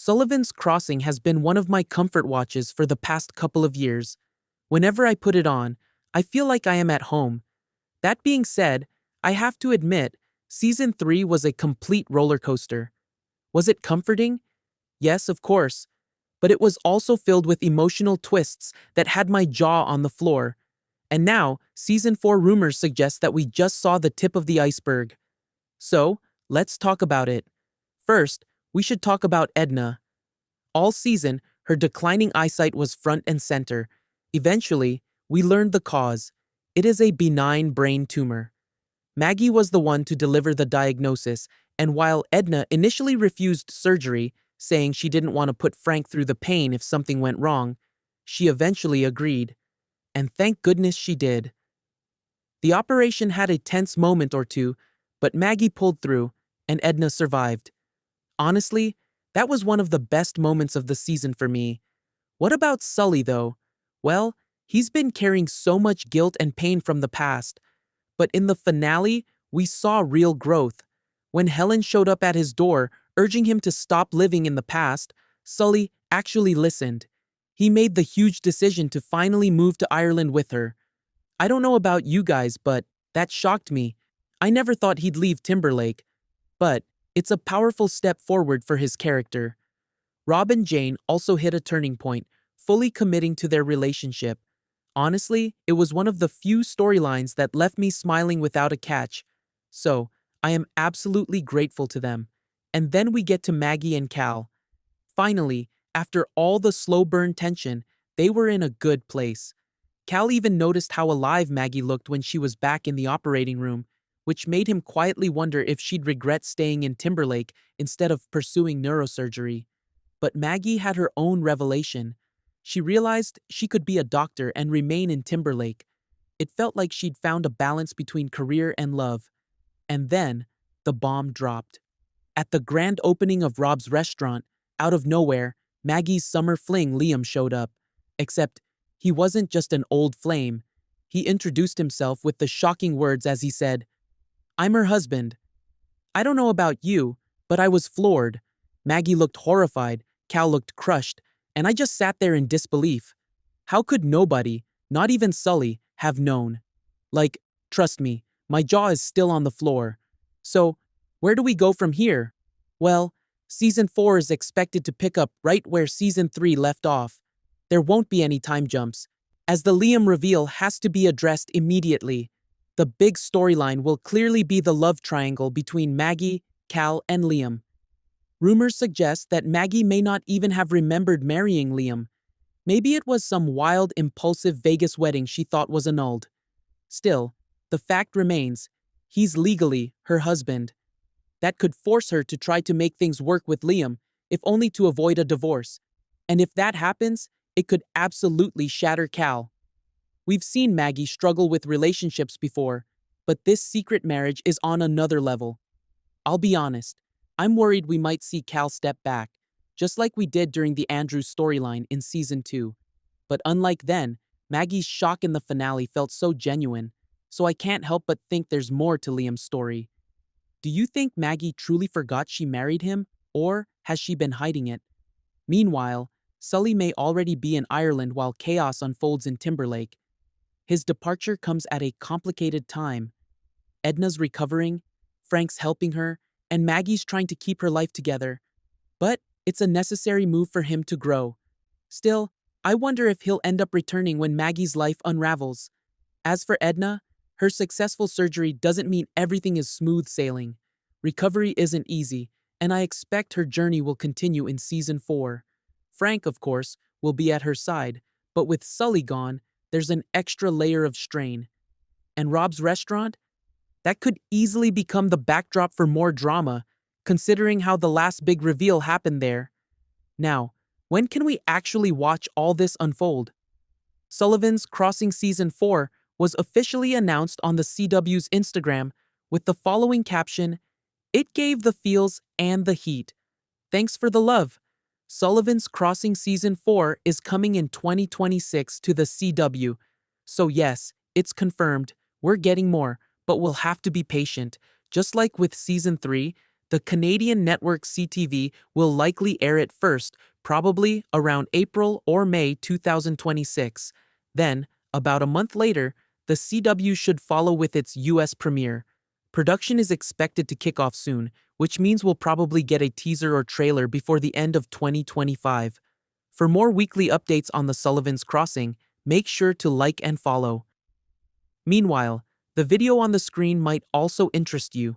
Sullivan's Crossing has been one of my comfort watches for the past couple of years. Whenever I put it on, I feel like I am at home. That being said, I have to admit, Season 3 was a complete roller coaster. Was it comforting? Yes, of course. But it was also filled with emotional twists that had my jaw on the floor. And now, Season 4 rumors suggest that we just saw the tip of the iceberg. So, let's talk about it. First, we should talk about Edna. All season, her declining eyesight was front and center. Eventually, we learned the cause. It is a benign brain tumor. Maggie was the one to deliver the diagnosis, and while Edna initially refused surgery, saying she didn't want to put Frank through the pain if something went wrong, she eventually agreed. And thank goodness she did. The operation had a tense moment or two, but Maggie pulled through, and Edna survived. Honestly, that was one of the best moments of the season for me. What about Sully, though? Well, he's been carrying so much guilt and pain from the past. But in the finale, we saw real growth. When Helen showed up at his door, urging him to stop living in the past, Sully actually listened. He made the huge decision to finally move to Ireland with her. I don't know about you guys, but that shocked me. I never thought he'd leave Timberlake. But it's a powerful step forward for his character. Rob and Jane also hit a turning point, fully committing to their relationship. Honestly, it was one of the few storylines that left me smiling without a catch. So, I am absolutely grateful to them. And then we get to Maggie and Cal. Finally, after all the slow burn tension, they were in a good place. Cal even noticed how alive Maggie looked when she was back in the operating room, which made him quietly wonder if she'd regret staying in Timberlake instead of pursuing neurosurgery. But Maggie had her own revelation. She realized she could be a doctor and remain in Timberlake. It felt like she'd found a balance between career and love. And then, the bomb dropped. At the grand opening of Rob's restaurant, out of nowhere, Maggie's summer fling Liam showed up. Except, he wasn't just an old flame. He introduced himself with the shocking words as he said, "I'm her husband." I don't know about you, but I was floored. Maggie looked horrified, Cal looked crushed, and I just sat there in disbelief. How could nobody, not even Sully, have known? Like, trust me, my jaw is still on the floor. So, where do we go from here? Well, Season 4 is expected to pick up right where Season 3 left off. There won't be any time jumps, as the Liam reveal has to be addressed immediately. The big storyline will clearly be the love triangle between Maggie, Cal, and Liam. Rumors suggest that Maggie may not even have remembered marrying Liam. Maybe it was some wild, impulsive Vegas wedding she thought was annulled. Still, the fact remains, he's legally her husband. That could force her to try to make things work with Liam, if only to avoid a divorce. And if that happens, it could absolutely shatter Cal. We've seen Maggie struggle with relationships before, but this secret marriage is on another level. I'll be honest, I'm worried we might see Cal step back, just like we did during the Andrew storyline in Season 2. But unlike then, Maggie's shock in the finale felt so genuine, so I can't help but think there's more to Liam's story. Do you think Maggie truly forgot she married him, or has she been hiding it? Meanwhile, Sully may already be in Ireland while chaos unfolds in Timberlake. His departure comes at a complicated time. Edna's recovering, Frank's helping her, and Maggie's trying to keep her life together. But it's a necessary move for him to grow. Still, I wonder if he'll end up returning when Maggie's life unravels. As for Edna, her successful surgery doesn't mean everything is smooth sailing. Recovery isn't easy, and I expect her journey will continue in Season 4. Frank, of course, will be at her side, but with Sully gone, there's an extra layer of strain. And Rob's restaurant? That could easily become the backdrop for more drama, considering how the last big reveal happened there. Now, when can we actually watch all this unfold? Sullivan's Crossing Season 4 was officially announced on the CW's Instagram with the following caption, "It gave the feels and the heat. Thanks for the love. Sullivan's Crossing Season 4 is coming in 2026 to the CW. So yes, it's confirmed, we're getting more, but we'll have to be patient. Just like with Season 3, The Canadian network CTV will likely air it first, probably around April or May 2026. Then, about a month later, the CW should follow with its US premiere. Production is expected to kick off soon, which means we'll probably get a teaser or trailer before the end of 2025. For more weekly updates on the Sullivan's Crossing, make sure to like and follow. Meanwhile, the video on the screen might also interest you.